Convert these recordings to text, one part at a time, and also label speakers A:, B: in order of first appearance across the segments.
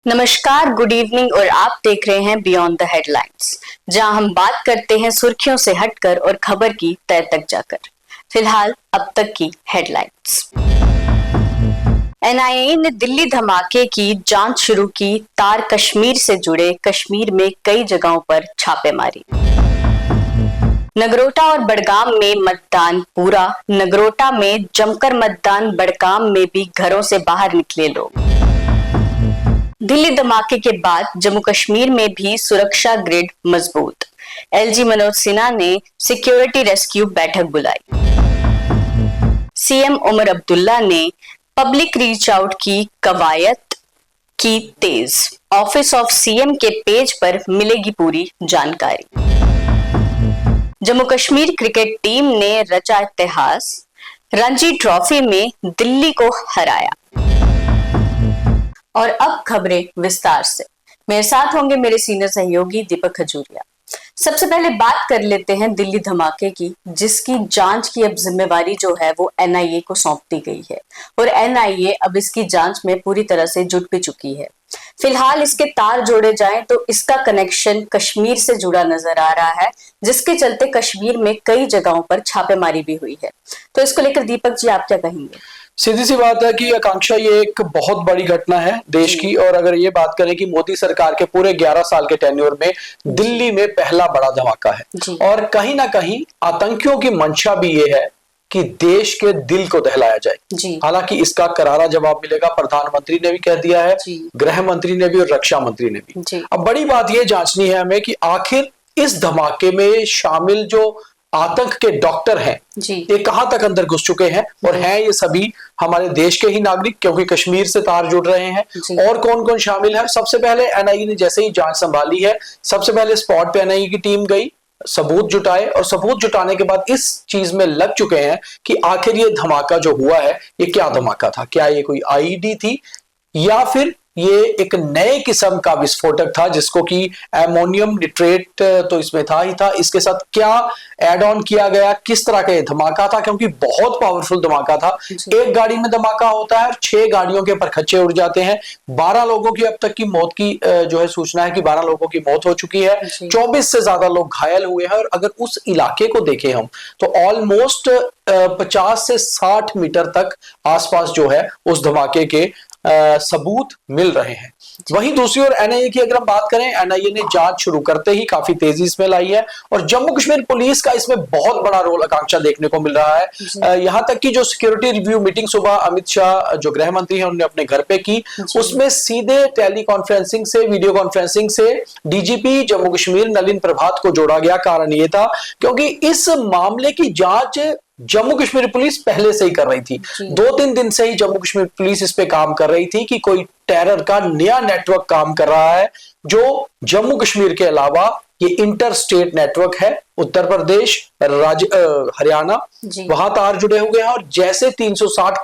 A: नमस्कार, good evening और आप देख रहे हैं बियॉन्ड द हेडलाइंस, जहां हम बात करते हैं सुर्खियों से हटकर और खबर की तह तक जाकर। फिलहाल अब तक की हेडलाइंस। एनआईए ने दिल्ली धमाके की जांच शुरू की। तार कश्मीर से जुड़े, कश्मीर में कई जगहों पर छापेमारी। नगरोटा और बड़गाम में मतदान पूरा। नगरोटा में जमकर मतदान, बड़गाम में भी घरों से बाहर निकले लोग। दिल्ली धमाके के बाद जम्मू कश्मीर में भी सुरक्षा ग्रिड मजबूत। एलजी मनोज सिन्हा ने सिक्योरिटी रेस्क्यू बैठक बुलाई। सीएम उमर अब्दुल्ला ने पब्लिक रीच आउट की कवायद की तेज। ऑफिस ऑफ सीएम के पेज पर मिलेगी पूरी जानकारी। जम्मू कश्मीर क्रिकेट टीम ने रचा इतिहास, रणजी ट्रॉफी में दिल्ली को हराया। और अब खबरें विस्तार से। मेरे साथ होंगे मेरे सीनियर सहयोगी दीपक खजूरिया। सबसे पहले बात कर लेते हैं दिल्ली धमाके की, जिसकी जांच की अब जिम्मेवारी जो है वो एनआईए को सौंप दी गई है और एनआईए अब इसकी जांच में पूरी तरह से जुट भी चुकी है। फिलहाल इसके तार जोड़े जाएं तो इसका कनेक्शन कश्मीर से जुड़ा नजर आ रहा है, जिसके चलते कश्मीर में कई जगहों पर छापेमारी भी हुई है। तो इसको लेकर दीपक जी आप क्या कहेंगे?
B: सीधी सी बात है कि आकांक्षा ये एक बहुत बड़ी घटना है देश की। और अगर ये बात करें कि मोदी सरकार के पूरे 11 साल के टेन्योर में दिल्ली में पहला बड़ा धमाका है और कहीं ना कहीं आतंकियों की मंशा भी ये है कि देश के दिल को दहलाया जाए। हालांकि इसका करारा जवाब मिलेगा, प्रधानमंत्री ने भी कह दिया है, गृह मंत्री ने भी और रक्षा मंत्री ने भी। अब बड़ी बात यह जांचनी है हमें कि आखिर इस धमाके में शामिल जो आतंक के डॉक्टर हैं ये कहां तक अंदर घुस चुके हैं और हैं ये सभी हमारे देश के ही नागरिक, क्योंकि कश्मीर से तार जुड़ रहे हैं। और कौन कौन शामिल है? सबसे पहले एनआईए ने जैसे ही जांच संभाली है, सबसे पहले स्पॉट पे एनआईए की टीम गई, सबूत जुटाए और सबूत जुटाने के बाद इस चीज में लग चुके हैं कि आखिर ये धमाका जो हुआ है ये क्या धमाका था। क्या ये कोई आईईडी थी या फिर ये एक नए किस्म का विस्फोटक था जिसको कि एमोनियम निट्रेट तो इसमें था ही था, इसके साथ क्या ऐड ऑन किया गया, किस तरह का ये धमाका था, क्योंकि बहुत पावरफुल धमाका था। एक गाड़ी में धमाका होता है और 6 गाड़ियों के परखच्चे उड़ जाते हैं। 12 लोगों की अब तक की मौत की जो है सूचना है कि 12 लोगों की मौत हो चुकी है, 24 से ज्यादा लोग घायल हुए हैं। और अगर उस इलाके को देखें हम तो ऑलमोस्ट 50 से 60 मीटर तक आसपास जो है उस धमाके के सबूत मिल रहे हैं। वहीं दूसरी ओर एनआईए की अगर हम बात करें, एनआईए ने जांच शुरू करते ही काफी तेजी इसमें लाई है और जम्मू कश्मीर पुलिस का इसमें बहुत बड़ा रोल आकांक्षा देखने को मिल रहा है। यहां तक कि जो सिक्योरिटी रिव्यू मीटिंग सुबह अमित शाह जो गृह मंत्री हैं उन्होंने अपने घर पे की, उसमें सीधे टेली कॉन्फ्रेंसिंग से, वीडियो कॉन्फ्रेंसिंग से डीजीपी जम्मू कश्मीर नलिन प्रभात को जोड़ा गया। कारण ये था क्योंकि इस मामले की जांच जम्मू कश्मीर पुलिस पहले से ही कर रही थी। 2-3 दिन से ही जम्मू कश्मीर पुलिस इस पे काम कर रही थी कि कोई टेरर का नया नेटवर्क काम कर रहा है जो जम्मू कश्मीर के अलावा ये इंटर स्टेट नेटवर्क है। उत्तर प्रदेश, हरियाणा, वहां तार जुड़े हुए हैं और जैसे 360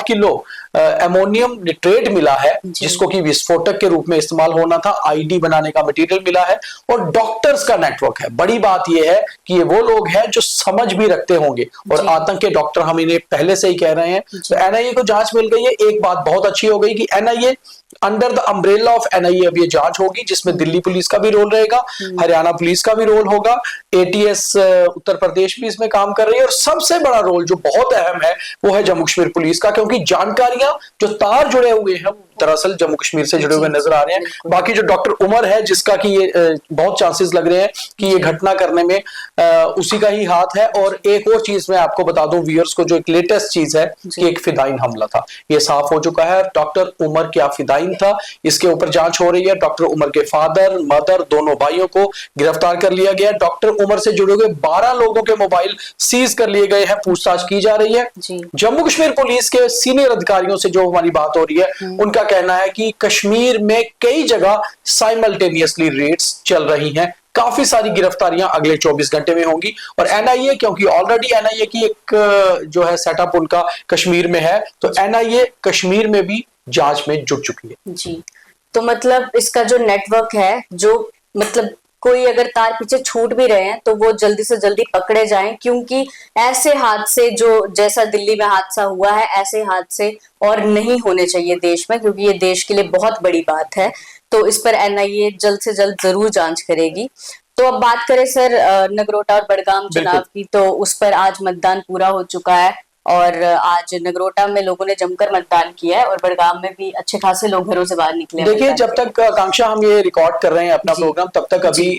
B: किलो एमोनियम निट्रेट मिला है जिसको कि विस्फोटक के रूप में इस्तेमाल होना था, आईडी बनाने का मटेरियल मिला है और डॉक्टर्स का नेटवर्क है। बड़ी बात यह है कि ये वो लोग हैं जो समझ भी रखते होंगे और आतंक के डॉक्टर हम इन्हें पहले से ही कह रहे हैं। तो एनआईए को जांच मिल गई है। एक बात बहुत अच्छी हो गई कि NIA under the umbrella of NIA अब ये जांच होगी, जिसमें दिल्ली पुलिस का भी रोल रहेगा, हरियाणा पुलिस का भी रोल होगा, एटीएस उत्तर प्रदेश भी इसमें काम कर रही है और सबसे बड़ा रोल जो बहुत अहम है वो है जम्मू कश्मीर पुलिस का, क्योंकि जानकारियां जो तार जुड़े हुए हैं दरअसल जम्मू कश्मीर से जुड़े हुए नजर आ रहे हैं। बाकी जो डॉक्टर उमर है जिसका कि ये बहुत चांसेस लग रहे हैं कि ये घटना करने में उसी का ही हाथ है। और एक और चीज मैं आपको बता दूं व्यूअर्स को, जो एक लेटेस्ट चीज है कि एक फिदाइन हमला था, ये साफ हो चुका है। डॉक्टर उमर क्या फिदाइन था इसके ऊपर जांच हो रही है। डॉक्टर उमर के फादर मदर दोनों भाइयों को गिरफ्तार कर लिया गया। डॉक्टर उमर से जुड़े हुए 12 लोगों के मोबाइल सीज कर लिए गए हैं, पूछताछ की जा रही है। जम्मू कश्मीर पुलिस के सीनियर अधिकारियों से जो हमारी बात हो रही है उनका कहना है कि कश्मीर में कई जगह साइमल्टेनियसली रेड्स चल रही हैं। काफी सारी गिरफ्तारियां अगले 24 घंटे में होंगी और एनआईए, क्योंकि ऑलरेडी एनआईए की एक जो है सेटअप उनका कश्मीर में है, तो एनआईए कश्मीर में भी जांच में जुट चुकी है।
A: जी, तो मतलब इसका जो नेटवर्क है, जो मतलब कोई अगर तार पीछे छूट भी रहे हैं तो वो जल्दी से जल्दी पकड़े जाएं, क्योंकि ऐसे हादसे जो जैसा दिल्ली में हादसा हुआ है, ऐसे हादसे और नहीं होने चाहिए देश में, क्योंकि ये देश के लिए बहुत बड़ी बात है। तो इस पर एनआईए जल्द से जल्द जरूर जांच करेगी। तो अब बात करें सर नगरोटा और बड़गाम चुनाव की, तो उस पर आज मतदान पूरा हो चुका है और आज नगरोटा में लोगों ने जमकर मतदान किया है और बड़गाम में भी अच्छे खासे लोग घरों से बाहर निकले।
B: देखिए, जब तक आकांक्षा हम ये रिकॉर्ड कर रहे हैं अपना प्रोग्राम, तब तक अभी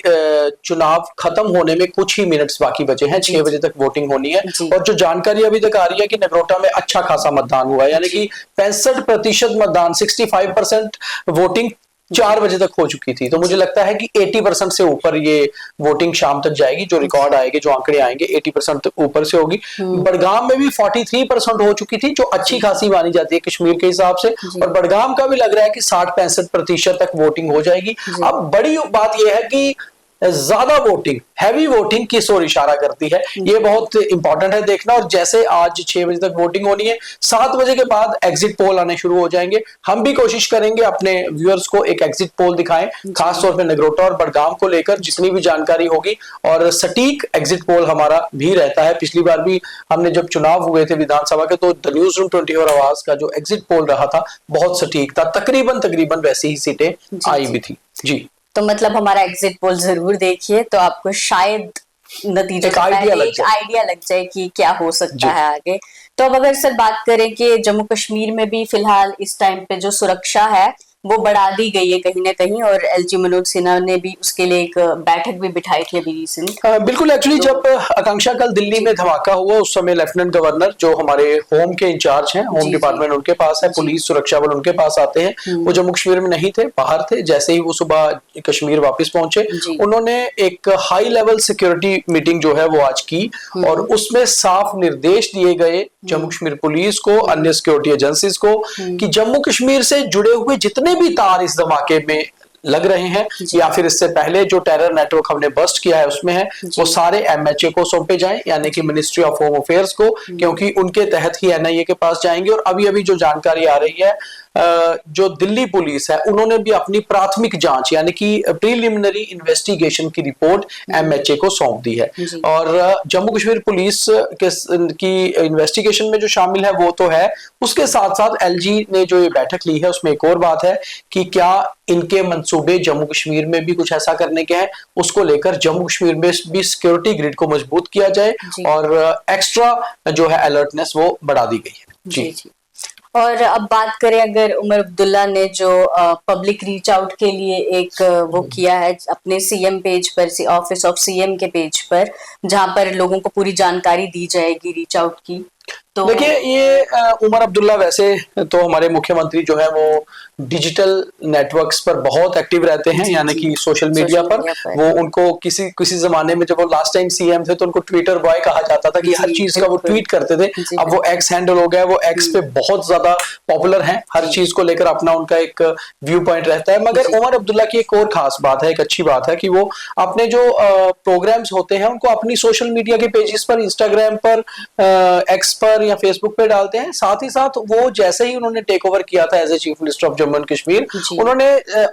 B: चुनाव खत्म होने में कुछ ही मिनट्स बाकी बचे हैं। 6 बजे तक वोटिंग होनी है और जो जानकारी अभी तक आ रही है कि नगरोटा में अच्छा खासा मतदान हुआ है, यानी कि 65% मतदान, 65% वोटिंग 4 बजे तक हो चुकी थी। तो मुझे लगता है कि 80% से ऊपर ये वोटिंग शाम तक जाएगी। जो रिकॉर्ड आएंगे, जो आंकड़े आएंगे, 80% ऊपर से होगी। बड़गाम में भी 43% हो चुकी थी, जो अच्छी खासी मानी जाती है कश्मीर के हिसाब से। और बड़गाम का भी लग रहा है कि 60-65% तक वोटिंग हो जाएगी। अब बड़ी बात यह है कि ज्यादा वोटिंग, हैवी वोटिंग किस ओर इशारा करती है, ये बहुत इंपॉर्टेंट है देखना। और जैसे आज 6 बजे तक वोटिंग होनी है, 7 बजे के बाद एग्जिट पोल आने शुरू हो जाएंगे। हम भी कोशिश करेंगे अपने व्यूअर्स को एक एग्जिट पोल दिखाएं, खासतौर पे नगरोटा और बड़गाम को लेकर जितनी भी जानकारी होगी। और सटीक एग्जिट पोल हमारा भी रहता है। पिछली बार भी हमने जब चुनाव हुए थे विधानसभा के, तो द न्यूज रूम 24 आवाज का जो एग्जिट पोल रहा था बहुत सटीक था। तकरीबन वैसी ही सीटें आई भी थी जी।
A: तो मतलब हमारा एग्जिट पोल जरूर देखिए, तो आपको शायद नतीजा एक आइडिया लग जाए कि क्या हो सकता है आगे। तो अब अगर सर बात करें कि जम्मू कश्मीर में भी फिलहाल इस टाइम पे जो सुरक्षा है वो बढ़ा दी गई है कहीं ना कहीं, और एलजी मनोज सिन्हा ने भी उसके लिए एक बैठक भी बिठाई थी अभी रिसेंट।
B: बिल्कुल, एक्चुअली जब आकांक्षा कल दिल्ली में धमाका हुआ, उस समय लेफ्टिनेंट गवर्नर जो हमारे होम के इंचार्ज हैं, होम डिपार्टमेंट उनके पास है, पुलिस सुरक्षा बल उनके पास आते हैं। वो जम्मू कश्मीर में नहीं थे, बाहर थे। जैसे ही वो सुबह कश्मीर वापस पहुंचे, उन्होंने एक हाई लेवल सिक्योरिटी मीटिंग जो है वो आज की, और उसमें साफ निर्देश दिए गए जम्मू कश्मीर पुलिस को, अन्य सिक्योरिटी एजेंसीज को, कि जम्मू कश्मीर से जुड़े हुए जितने भी तार इस धमाके में लग रहे हैं या फिर इससे पहले जो टेरर नेटवर्क हमने बस्ट किया है उसमें है, वो सारे एमएचए को सौंपे जाएं, यानी कि मिनिस्ट्री ऑफ होम अफेयर्स को, क्योंकि उनके तहत ही एनआईए के पास जाएंगे। और अभी अभी जो जानकारी आ रही है, जो दिल्ली पुलिस है उन्होंने भी अपनी प्राथमिक जांच यानी कि प्रीलिमिनरी इन्वेस्टिगेशन की रिपोर्ट एमएचए को सौंप दी है। और जम्मू कश्मीर पुलिस की इन्वेस्टिगेशन में जो शामिल है वो तो है, उसके साथ साथ एलजी ने जो ये बैठक ली है उसमें एक और बात है कि क्या इनके मंसूबे जम्मू कश्मीर में भी कुछ ऐसा करने के हैं, उसको लेकर जम्मू कश्मीर में भी सिक्योरिटी ग्रिड को मजबूत किया जाए और एक्स्ट्रा जो है अलर्टनेस वो बढ़ा दी गई है जी।
A: और अब बात करें अगर उमर अब्दुल्ला ने जो पब्लिक रीच आउट के लिए एक वो किया है अपने सीएम पेज पर, ऑफिस ऑफ सीएम के पेज पर, जहां पर लोगों को पूरी जानकारी दी जाएगी रीच आउट की। तो
B: देखिए, ये उमर अब्दुल्ला वैसे तो हमारे मुख्यमंत्री जो है वो डिजिटल नेटवर्क्स पर बहुत एक्टिव रहते हैं, यानी कि सोशल मीडिया पर। वो उनको किसी जमाने में जब वो लास्ट टाइम सीएम थे तो उनको ट्विटर बॉय कहा जाता था कि हर चीज का वो ट्वीट करते थे। अब वो एक्स हैंडल हो गया, वो एक्स पे बहुत ज्यादा पॉपुलर हैं, हर चीज को लेकर अपना उनका एक व्यू पॉइंट रहता है। मगर उमर अब्दुल्ला की एक और खास बात है, एक अच्छी बात है कि वो अपने जो प्रोग्राम्स होते हैं उनको अपनी सोशल मीडिया के पेजेस पर, इंस्टाग्राम पर, एक्स पर या फेसबुक पे डालते हैं। साथ ही साथ वो जैसे ही उन्होंने टेक ओवर किया था as a chief minister of Jammu and Kashmir, उन्होंने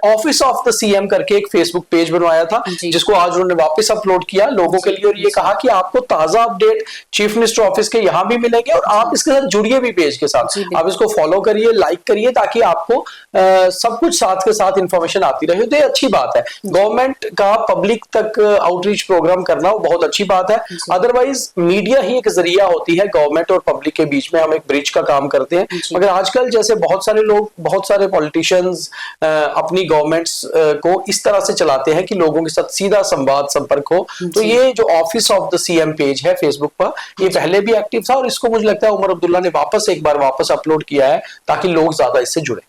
B: ऑफिस ऑफ द सीएम करके एक फेसबुक पेज बनवाया था, जिसको आज उन्होंने वापस अपलोड किया लोगों के लिए, और ये कहा कि आपको ताजा अपडेट चीफ मिनिस्टर ऑफिस के यहाँ भी मिलेंगे और आप इसके साथ जुड़िए भी पेज के साथ, आप इसको फॉलो करिए, लाइक करिए, ताकि आपको सब कुछ साथ के साथ इंफॉर्मेशन आती रहे। तो ये अच्छी बात है, गवर्नमेंट का पब्लिक तक आउटरीच प्रोग्राम करना वो बहुत अच्छी बात है। अदरवाइज मीडिया ही एक जरिया होती है, गवर्नमेंट और पब्लिक के बीच में हम एक ब्रिज का काम करते हैं। मगर आजकल जैसे बहुत सारे लोग, बहुत सारे पॉलिटिशियंस अपनी गवर्नमेंट्स को इस तरह से चलाते हैं कि लोगों के साथ सीधा संवाद संपर्क हो। तो ये जो office of the CM page है फेसबुक पर, ये पहले भी एक्टिव था और इसको मुझे लगता है उमर अब्दुल्ला ने एक बार वापस अपलोड किया है ताकि लोग ज्यादा इससे जुड़े।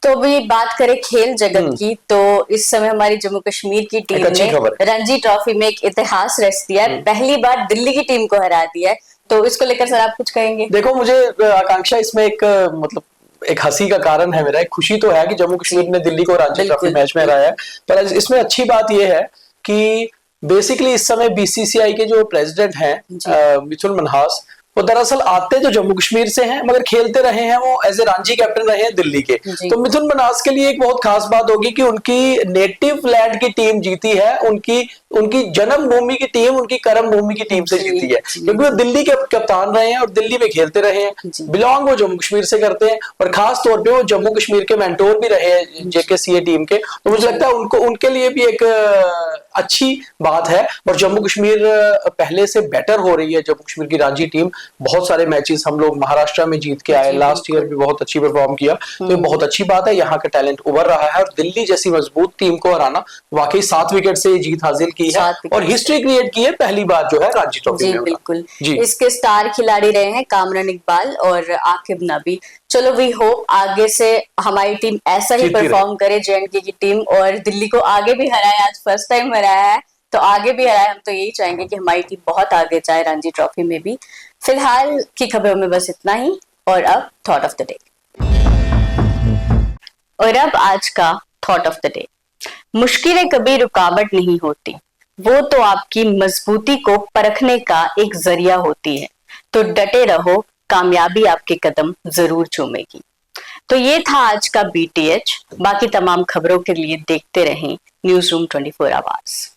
A: तो अभी बात करें खेल जगत की, तो इस समय हमारी जम्मू कश्मीर की टीम ने रणजी ट्रॉफी में एक इतिहास रच दिया है, पहली बार दिल्ली की टीम को हरा दिया है। तो इसको लेकर सर आप कुछ कहेंगे?
B: देखो, मुझे आकांक्षा इसमें एक मतलब एक हंसी का कारण है मेरा, एक खुशी तो है कि जम्मू कश्मीर ने दिल्ली को रणजी ट्रॉफी मैच में हराया है, पर इसमें अच्छी बात यह है कि बेसिकली इस समय बीसीसीआई के जो प्रेसिडेंट हैं मिथुन मनहास, वो दरअसल आते तो जम्मू कश्मीर से हैं मगर खेलते रहे हैं वो एज ए रणजी कैप्टन रहे हैं दिल्ली के। तो मिथुन मन्हास के लिए एक बहुत खास बात होगी कि उनकी नेटिव लैंड की टीम जीती है, उनकी जन्मभूमि की टीम उनकी कर्म भूमि की टीम से जीती है, क्योंकि वो दिल्ली के कप्तान रहे हैं और दिल्ली में खेलते रहे हैं। बिलोंग वो जम्मू कश्मीर से करते हैं और खास तौर पे वो जम्मू कश्मीर के मेंटोर भी रहे हैं जेकेसीए टीम के। तो मुझे लगता है उनके लिए भी एक अच्छी बात है। और जम्मू कश्मीर पहले से बेटर हो रही है, जम्मू कश्मीर की रणजी टीम बहुत सारे मैचेस हम लोग महाराष्ट्र में जीत के आए, लास्ट ईयर भी बहुत अच्छी परफॉर्म किया, तो ये बहुत अच्छी बात है। यहाँ का टैलेंट उभर रहा है और दिल्ली जैसी मजबूत टीम को हराना, वाकई 7 विकेट से जीत हासिल की है और हिस्ट्री क्रिएट की है, पहली बार जो है रणजी ट्रॉफी में।
A: बिल्कुल जी। इसके स्टार खिलाड़ी रहे हैं कामरान इकबाल और आकिब नबी। चलो वी होप आगे से हमारी टीम ऐसा ही परफॉर्म करे, जेएंडके की टीम, और दिल्ली को आगे भी हराए। आज फर्स्ट टाइम हराया है तो आगे भी हराए। हम तो यही चाहेंगे कि हमारी टीम बहुत आगे जाए रणजी ट्रॉफी में भी। फिलहाल की खबरों में बस इतना ही। और अब थॉट ऑफ द डे। और अब आज का थॉट ऑफ द डे। मुश्किलें कभी रुकावट नहीं होती, वो तो आपकी मजबूती को परखने का एक जरिया होती है। तो डटे रहो, कामयाबी आपके कदम जरूर चूमेगी। तो ये था आज का BTH। बाकी तमाम खबरों के लिए देखते रहें न्यूज़ रूम 24 आवर्स।